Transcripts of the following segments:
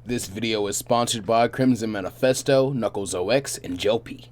This video is sponsored by Crimson Manifesto, Knuckles OX, and Jopi.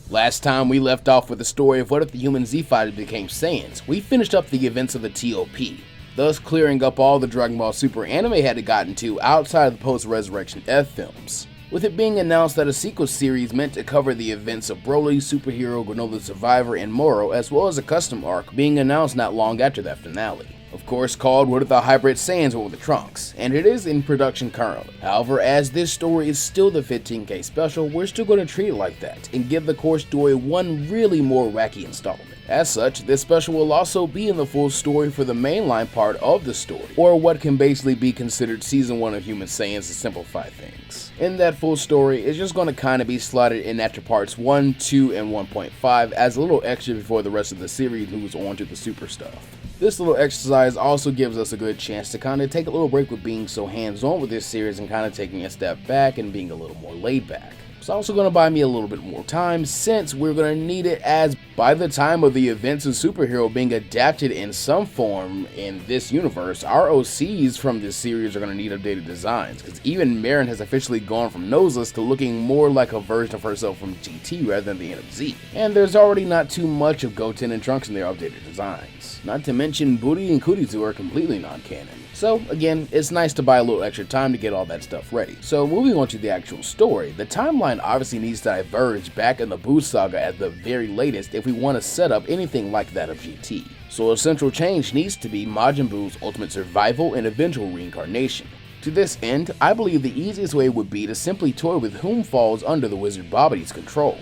Last time we left off with the story of what if the human Z-Fighters became Saiyans, we finished up the events of the TOP, thus clearing up all the Dragon Ball Super anime had gotten to outside of the post-Resurrection F films, with it being announced that a sequel series meant to cover the events of Broly, Superhero, Granola Survivor, and Moro, as well as a custom arc being announced not long after that finale. Of course called What If the Hybrid Saiyans Were with the Trunks, and it is in production currently. However, as this story is still the 15K special, we're still going to treat it like that, and give the core story one really more wacky installment. As such, this special will also be in the full story for the mainline part of the story, or what can basically be considered Season 1 of Human Saiyans to simplify things. In that full story, it's just going to kind of be slotted in after parts 1, 2, and 1.5 as a little extra before the rest of the series moves on to the super stuff. This little exercise also gives us a good chance to kind of take a little break with being so hands-on with this series and kind of taking a step back and being a little more laid back. It's also going to buy me a little bit more time since we're going to need it, as by the time of the events of Superhero being adapted in some form in this universe, our OCs from this series are going to need updated designs, because even Marin has officially gone from noseless to looking more like a version of herself from GT rather than the end of Z. And there's already not too much of Goten and Trunks in their updated designs. Not to mention Booty and Kurizu are completely non-canon. So again, it's nice to buy a little extra time to get all that stuff ready. So moving on to the actual story, the timeline obviously needs to diverge back in the Buu Saga at the very latest if we want to set up anything like that of GT. So a central change needs to be Majin Buu's ultimate survival and eventual reincarnation. To this end, I believe the easiest way would be to simply toy with whom falls under the Wizard Babidi's control.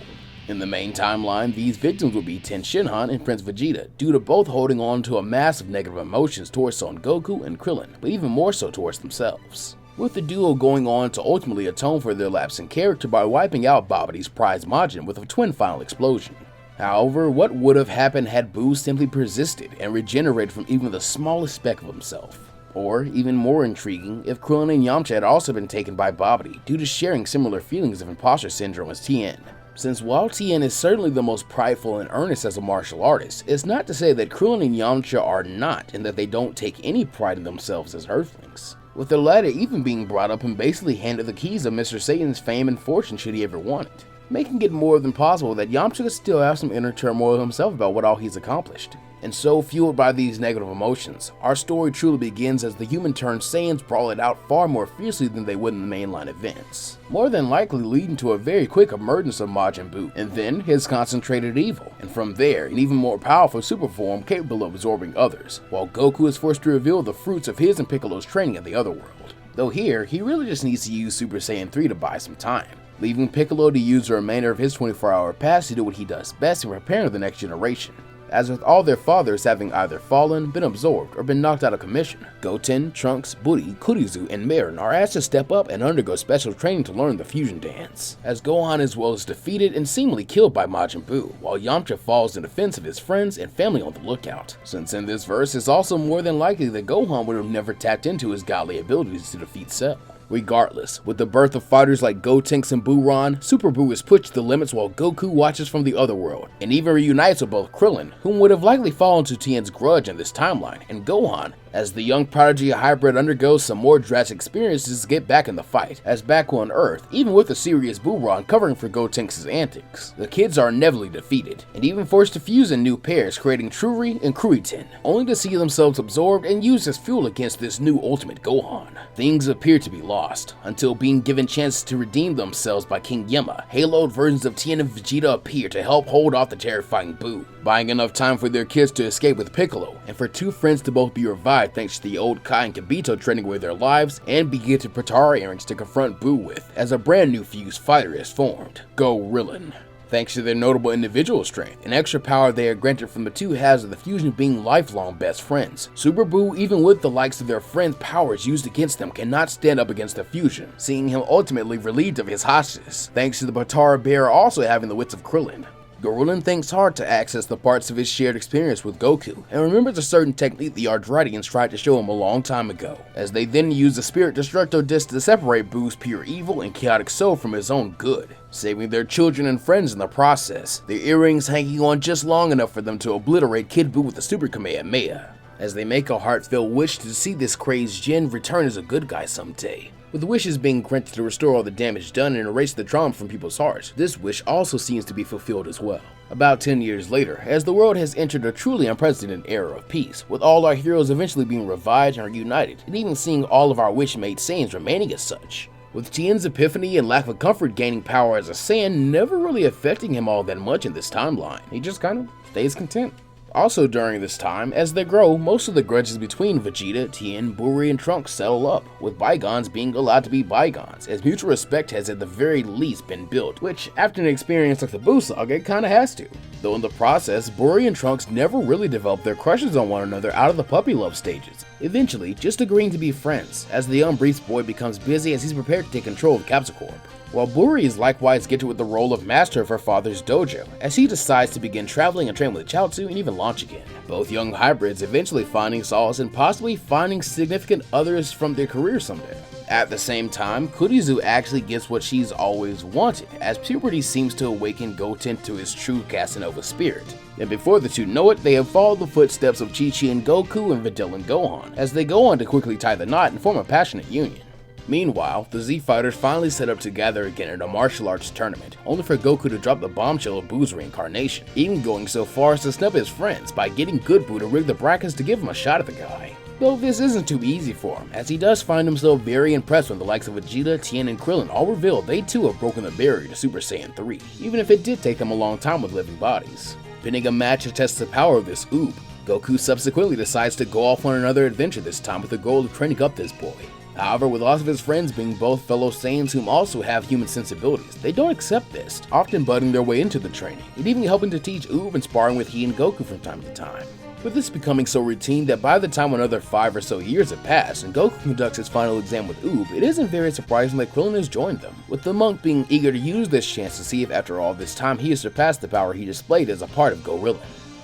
In the main timeline, these victims would be Ten Shinhan and Prince Vegeta, due to both holding on to a mass of negative emotions towards Son Goku and Krillin, but even more so towards themselves, with the duo going on to ultimately atone for their lapse in character by wiping out Babidi's prize Majin with a twin final explosion. However, what would have happened had Buu simply persisted and regenerated from even the smallest speck of himself? Or, even more intriguing, if Krillin and Yamcha had also been taken by Babidi due to sharing similar feelings of imposter syndrome as Tien. Since while Tien is certainly the most prideful and earnest as a martial artist, it's not to say that Krillin and Yamcha are not, and that they don't take any pride in themselves as Earthlings, with the latter even being brought up and basically handed the keys of Mr. Satan's fame and fortune should he ever want it, making it more than possible that Yamcha could still have some inner turmoil himself about what all he's accomplished. And so, fueled by these negative emotions, our story truly begins as the human-turned Saiyans brawl it out far more fiercely than they would in the mainline events, more than likely leading to a very quick emergence of Majin Buu, and then his concentrated evil, and from there, an even more powerful super form capable of absorbing others, while Goku is forced to reveal the fruits of his and Piccolo's training in the other world. Though here, he really just needs to use Super Saiyan 3 to buy some time, leaving Piccolo to use the remainder of his 24-hour pass to do what he does best in preparing the next generation. As with all their fathers having either fallen, been absorbed, or been knocked out of commission, Goten, Trunks, Booty, Kurizu, and Marin are asked to step up and undergo special training to learn the fusion dance, as Gohan as well is defeated and seemingly killed by Majin Buu, while Yamcha falls in defense of his friends and family on the lookout, since in this verse it's also more than likely that Gohan would have never tapped into his godly abilities to defeat Cell. Regardless, with the birth of fighters like Gotenks and Buuran, Super Buu is pushed to the limits while Goku watches from the other world, and even reunites with both Krillin, whom would have likely fallen to Tien's grudge in this timeline, and Gohan, as the young prodigy hybrid undergoes some more drastic experiences to get back in the fight, as back on Earth, even with a serious Buuran covering for Gotenks' antics, the kids are inevitably defeated, and even forced to fuse in new pairs, creating Truri and Kuritin, only to see themselves absorbed and used as fuel against this new ultimate Gohan. Things appear to be lost, until being given chances to redeem themselves by King Yema, haloed versions of Tien and Vegeta appear to help hold off the terrifying Buu, buying enough time for their kids to escape with Piccolo, and for two friends to both be revived thanks to the old Kai and Kibito training away their lives, and be gifted Potara earrings to confront Buu with, as a brand new fused fighter is formed, Go-Rillin. Thanks to their notable individual strength and extra power they are granted from the two halves of the fusion being lifelong best friends, Super Buu, even with the likes of their friends' powers used against them, cannot stand up against the fusion, seeing him ultimately relieved of his hostages, thanks to the Potara bearer also having the wits of Krillin. Gorillin thinks hard to access the parts of his shared experience with Goku, and remembers a certain technique the Ardridians tried to show him a long time ago, as they then use the Spirit Destructo Disc to separate Buu's pure evil and chaotic soul from his own good, saving their children and friends in the process, their earrings hanging on just long enough for them to obliterate Kid Buu with the Super Kamehameha. as they make a heartfelt wish to see this crazed Jin return as a good guy someday. With wishes being granted to restore all the damage done and erase the trauma from people's hearts, this wish also seems to be fulfilled as well. About 10 years later, as the world has entered a truly unprecedented era of peace, with all our heroes eventually being revived and reunited, and even seeing all of our wish-made Saiyans remaining as such. With Tien's epiphany and lack of comfort gaining power as a Saiyan never really affecting him all that much in this timeline, he just kinda stays content. Also during this time, as they grow, most of the grudges between Vegeta, Tien, Buu, and Trunks settle up, with bygones being allowed to be bygones, as mutual respect has at the very least been built, which after an experience like the Buu Saga, it kinda has to. Though in the process, Buu and Trunks never really developed their crushes on one another out of the puppy love stages, eventually just agreeing to be friends, as the young Briefs boy becomes busy as he's prepared to take control of Capsule Corp. While Buu is likewise gifted with the role of master of her father's dojo, as he decides to begin traveling and train with Chaozu and even launch again. Both young hybrids eventually finding solace and possibly finding significant others from their careers someday. At the same time, Kurizu actually gets what she's always wanted, as puberty seems to awaken Goten to his true Casanova spirit. And before the two know it, they have followed the footsteps of Chi-Chi and Goku and Videl and Gohan, as they go on to quickly tie the knot and form a passionate union. Meanwhile, the Z-Fighters finally set up to gather again at a martial arts tournament, only for Goku to drop the bombshell of Buu's reincarnation, even going so far as to snub his friends by getting Good Buu to rig the brackets to give him a shot at the guy. Though this isn't too easy for him, as he does find himself very impressed when the likes of Vegeta, Tien, and Krillin all reveal they too have broken the barrier to Super Saiyan 3, even if it did take them a long time with living bodies. Pinning a match to test the power of this oob, Goku subsequently decides to go off on another adventure this time with the goal of training up this boy. However, with lots of his friends being both fellow Saiyans whom also have human sensibilities, they don't accept this, often butting their way into the training, and even helping to teach Oob and sparring with he and Goku from time to time. With this becoming so routine that by the time another 5 or so years have passed and Goku conducts his final exam with Oob, it isn't very surprising that Krillin has joined them, with the monk being eager to use this chance to see if after all this time he has surpassed the power he displayed as a part of Gorillin.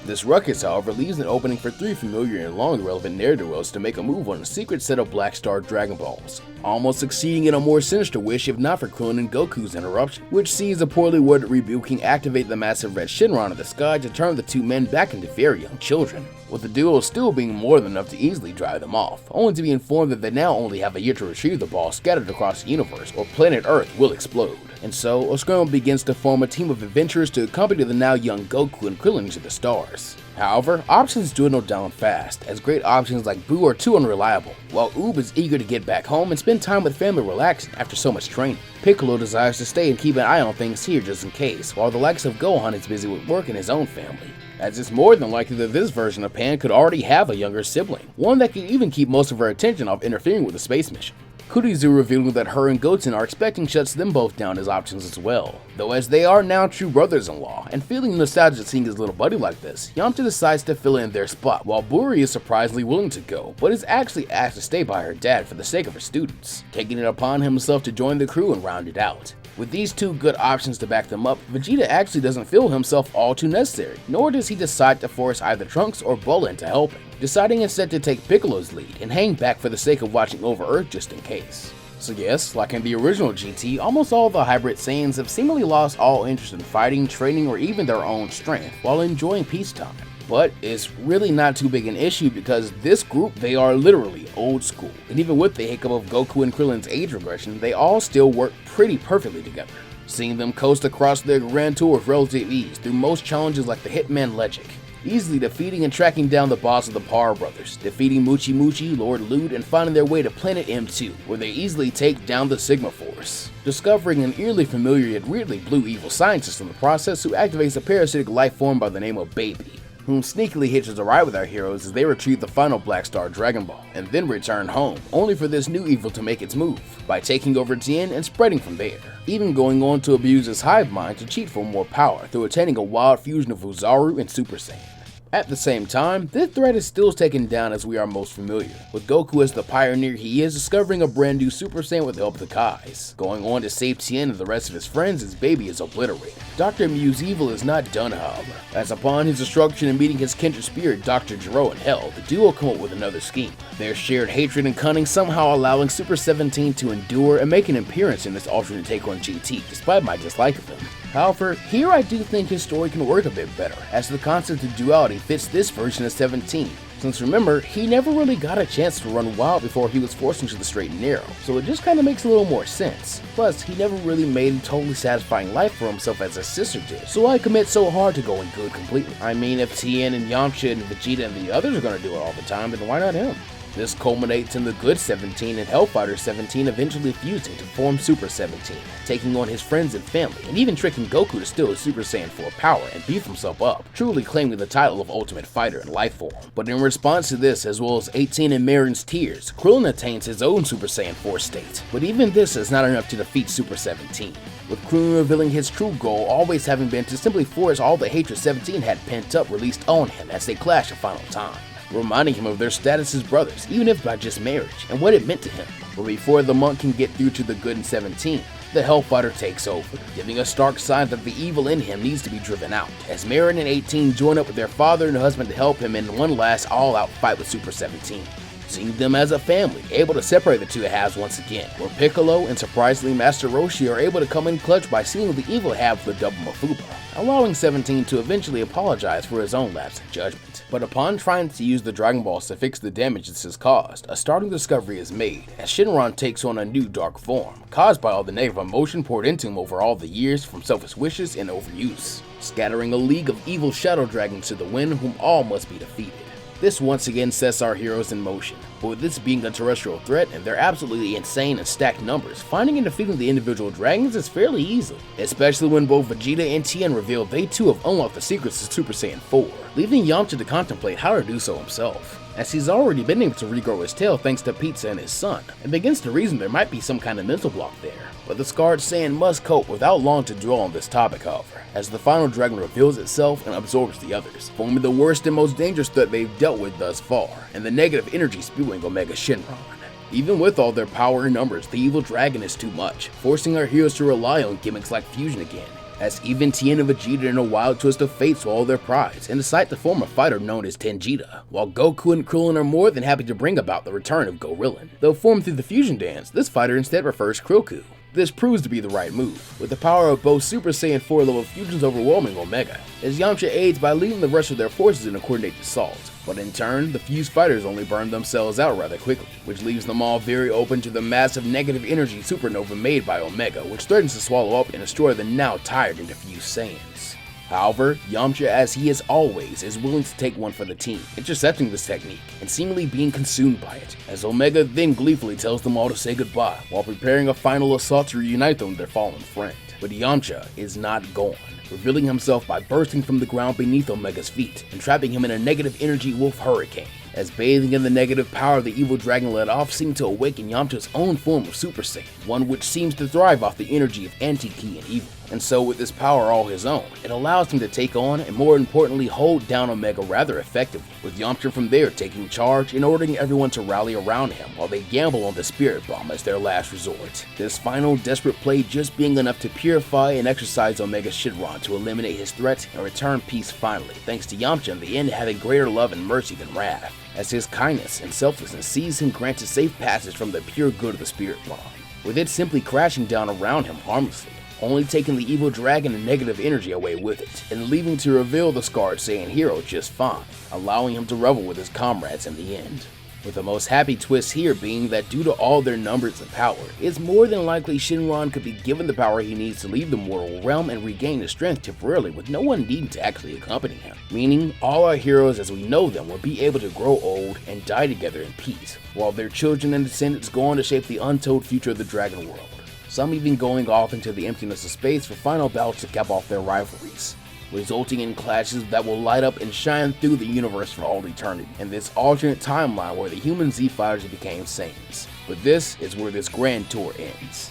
This ruckus, however, leaves an opening for 3 familiar and long relevant ne'er-do-wells to make a move on a secret set of Black Star Dragon Balls, almost succeeding in a more sinister wish if not for Krillin and Goku's interruption, which sees a poorly worded Rebuking activate the massive red Shinron of the sky to turn the two men back into very young children, with the duo still being more than enough to easily drive them off, only to be informed that they now only have a year to retrieve the ball scattered across the universe, or planet Earth will explode. And so, a scramble begins to form a team of adventurers to accompany the now young Goku and Krillin to the stars. However, options dwindle down fast, as great options like Buu are too unreliable, while Oob is eager to get back home and spend time with family relaxing after so much training. Piccolo desires to stay and keep an eye on things here just in case, while the likes of Gohan is busy with work in his own family, as it's more than likely that this version of Pan could already have a younger sibling, one that could even keep most of her attention off interfering with the space mission. Kurizu revealing that her and Goten are expecting shuts them both down as options as well, though as they are now true brothers-in-law, and feeling nostalgic seeing his little buddy like this, Yamcha decides to fill in their spot while Buri is surprisingly willing to go, but is actually asked to stay by her dad for the sake of her students, taking it upon himself to join the crew and round it out. With these two good options to back them up, Vegeta actually doesn't feel himself all too necessary, nor does he decide to force either Trunks or Bulma into helping, deciding instead to take Piccolo's lead and hang back for the sake of watching over Earth just in case. So yes, like in the original GT, almost all the hybrid Saiyans have seemingly lost all interest in fighting, training, or even their own strength while enjoying peacetime. But it's really not too big an issue because this group, they are literally old school, and even with the hiccup of Goku and Krillin's age regression, they all still work pretty perfectly together, seeing them coast across their grand tour with relative ease through most challenges like the Hitman Legic, easily defeating and tracking down the boss of the Power Brothers, defeating Muchi Muchi, Lord Lute, and finding their way to Planet M2, where they easily take down the Sigma Force, discovering an eerily familiar yet weirdly blue evil scientist in the process who activates a parasitic life form by the name of Baby, whom sneakily hitches a ride with our heroes as they retrieve the final Black Star Dragon Ball, and then return home, only for this new evil to make its move, by taking over Tien and spreading from there, even going on to abuse his hive mind to cheat for more power through attaining a wild fusion of Uzaru and Super Saiyan. At the same time, this threat is still taken down as we are most familiar, with Goku as the pioneer he is discovering a brand new Super Saiyan with the help of the Kais, going on to save Tien and the rest of his friends as Baby is obliterated. Dr. Mu's evil is not done, however, as upon his destruction and meeting his kindred spirit Dr. Gero in Hell, the duo come up with another scheme, their shared hatred and cunning somehow allowing Super 17 to endure and make an appearance in this alternate take on GT, despite my dislike of him. However, here I do think his story can work a bit better, as the concept of duality fits this version of 17, since remember, he never really got a chance to run wild before he was forced into the straight and narrow, so it just kinda makes a little more sense. Plus, he never really made a totally satisfying life for himself as his sister did, so why commit so hard to going good completely? I mean, if Tien and Yamcha and Vegeta and the others are gonna do it all the time, then why not him? This culminates in the Good 17 and Hellfighter 17 eventually fusing to form Super 17, taking on his friends and family, and even tricking Goku to steal his Super Saiyan 4 power and beef himself up, truly claiming the title of Ultimate Fighter in life form. But in response to this, as well as 18 and Marin's tears, Krillin attains his own Super Saiyan 4 state. But even this is not enough to defeat Super 17, with Krillin revealing his true goal always having been to simply force all the hatred 17 had pent up released on him as they clash a final time, reminding him of their status as brothers, even if by just marriage, and what it meant to him. But before the monk can get through to the Good and 17, the Hellfighter takes over, giving a stark sign that the evil in him needs to be driven out, as Marin and 18 join up with their father and husband to help him in one last all-out fight with Super 17. Seeing them as a family, able to separate the two halves once again, where Piccolo and surprisingly Master Roshi are able to come in clutch by seeing the evil half of the double Mafuba, allowing 17 to eventually apologize for his own lapse in judgment. But upon trying to use the Dragon Balls to fix the damage this has caused, a startling discovery is made, as Shenron takes on a new dark form, caused by all the negative emotion poured into him over all the years from selfish wishes and overuse, scattering a league of evil shadow dragons to the wind whom all must be defeated. This once again sets our heroes in motion, but with this being a terrestrial threat and their absolutely insane and stacked numbers, finding and defeating the individual dragons is fairly easy, especially when both Vegeta and Tien reveal they too have unlocked the secrets of Super Saiyan 4, leaving Yamcha to contemplate how to do so himself, as he's already been able to regrow his tail thanks to Pizza and his son, and begins to reason there might be some kind of mental block there. But the scarred Saiyan must cope without long to dwell on this topic, however, as the final dragon reveals itself and absorbs the others, forming the worst and most dangerous threat they've dealt with thus far, and the negative energy spewing Omega Shenron. Even with all their power and numbers, the evil dragon is too much, forcing our heroes to rely on gimmicks like fusion again, as even Tien and Vegeta in a wild twist of fate swallow their prides and decide to form a fighter known as Tangita, while Goku and Krillin are more than happy to bring about the return of Gorillan. Though formed through the fusion dance, this fighter instead prefers Krillku. This proves to be the right move, with the power of both Super Saiyan 4 level fusions overwhelming Omega, as Yamcha aids by leading the rest of their forces in a coordinated assault. But in turn, the fused fighters only burn themselves out rather quickly, which leaves them all very open to the massive negative energy supernova made by Omega, which threatens to swallow up and destroy the now tired and diffused Saiyans. However, Yamcha, as he is always, is willing to take one for the team, intercepting this technique and seemingly being consumed by it, as Omega then gleefully tells them all to say goodbye while preparing a final assault to reunite them with their fallen friend. But Yamcha is not gone, revealing himself by bursting from the ground beneath Omega's feet and trapping him in a negative energy wolf hurricane, as bathing in the negative power the evil dragon let off seemed to awaken Yamcha's own form of Super Saiyan, one which seems to thrive off the energy of anti-ki and evil. And so with this power all his own, it allows him to take on and more importantly hold down Omega rather effectively, with Yamcha from there taking charge and ordering everyone to rally around him while they gamble on the Spirit Bomb as their last resort. This final desperate play just being enough to purify and exercise Omega Shenron to eliminate his threat and return peace finally, thanks to Yamcha in the end having greater love and mercy than wrath, as his kindness and selflessness sees him granted safe passage from the pure good of the Spirit Bomb, with it simply crashing down around him harmlessly, only taking the evil dragon and negative energy away with it, and leaving to reveal the scarred Saiyan hero just fine, allowing him to revel with his comrades in the end. With the most happy twist here being that due to all their numbers and power, it's more than likely Shenron could be given the power he needs to leave the mortal realm and regain his strength temporarily with no one needing to actually accompany him, meaning all our heroes as we know them will be able to grow old and die together in peace, while their children and descendants go on to shape the untold future of the Dragon World, some even going off into the emptiness of space for final battles to cap off their rivalries, resulting in clashes that will light up and shine through the universe for all eternity, in this alternate timeline where the human Z-Fighters became Saiyans. But this is where this grand tour ends.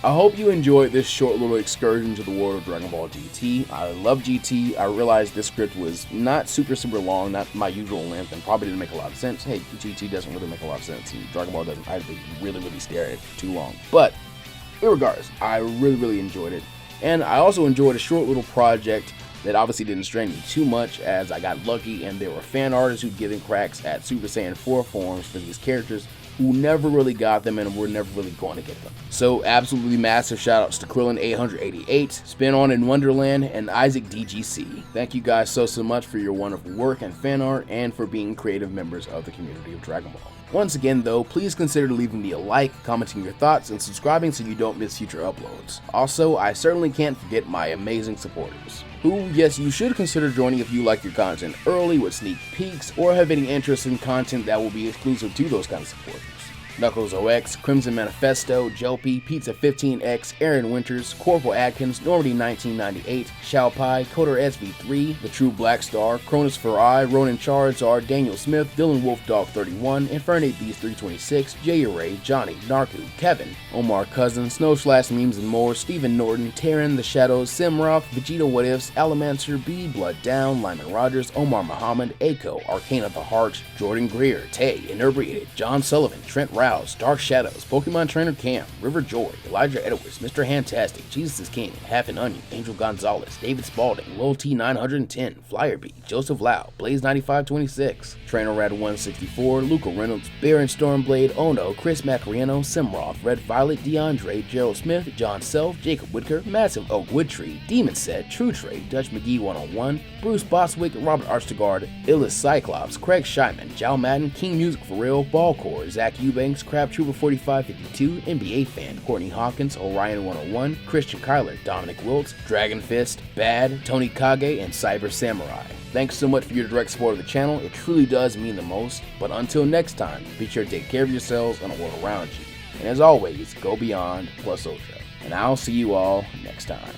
I hope you enjoyed this short little excursion to the world of Dragon Ball GT. I love GT. I realized this script was not super long, not my usual length, and probably didn't make a lot of sense. Hey, GT doesn't really make a lot of sense, and Dragon Ball doesn't. I had to really stare at it for too long. But regardless, I really enjoyed it. And I also enjoyed a short little project that obviously didn't strain me too much, as I got lucky and there were fan artists who'd given cracks at Super Saiyan 4 forms for these characters, who never really got them and were never really going to get them. So absolutely massive shoutouts to Krillin888, SpinoInWonderland, and IsaacDGC. Thank you guys so much for your wonderful work and fan art, and for being creative members of the community of Dragon Ball. Once again though, please consider leaving me a like, commenting your thoughts, and subscribing so you don't miss future uploads. Also, I certainly can't forget my amazing supporters, who, yes, you should consider joining if you like your content early with sneak peeks, or have any interest in content that will be exclusive to those kind of supporters. KnuckleSOX, Crimson Manifesto, Jelpy, Pizza 15X, Aaron Winters, Corporal Atkins, Normandy 1998, Shao Pai, Coder SV3, The True Black Star, Cronus Farai, Ronan Charizard, Daniel Smith, Dylan Wolfdog 31, Infernate Beast 326, Jay Ray, Johnny, Narku, Kevin, Omar Cousin, Memes and more, Stephen Norton, Terran, The Shadows, Simroth, Vegeta What Ifs, Alamancer, B, Blood Down, Lyman Rogers, Omar Muhammad, Aiko, Arcane of the Heart, Jordan Greer, Tay, Inebriated, John Sullivan, Trent Rouse, Dark Shadows, Pokemon Trainer Cam, River Joy, Elijah Edwards, Mr. Fantastic, Jesus is King, Half an Onion, Angel Gonzalez, David Spalding, Lil T 910, Flyerbee, Joseph Lau, Blaze 9526, Trainer Rad 164, Luca Reynolds, Baron Stormblade, Ono, Chris Macariano, Simroth, Red Violet, DeAndre, Gerald Smith, John Self, Jacob Whitaker, Massive Oak Woodtree, Demon Set, True Trade, Dutch McGee 101, Bruce Boswick, Robert Archtegard, Illis Cyclops, Craig Scheiman, Jal Madden, King Music for Real, Ballcore, Zach Eubanks, Crab Trooper 4552, NBA Fan, Courtney Hawkins, Orion 101, Christian Kyler, Dominic Wiltz, Dragon Fist, Bad, Tony Kage, and Cyber Samurai. Thanks so much for your direct support of the channel, it truly does mean the most, but until next time, be sure to take care of yourselves and the world around you. And as always, go beyond plus ultra. And I'll see you all next time.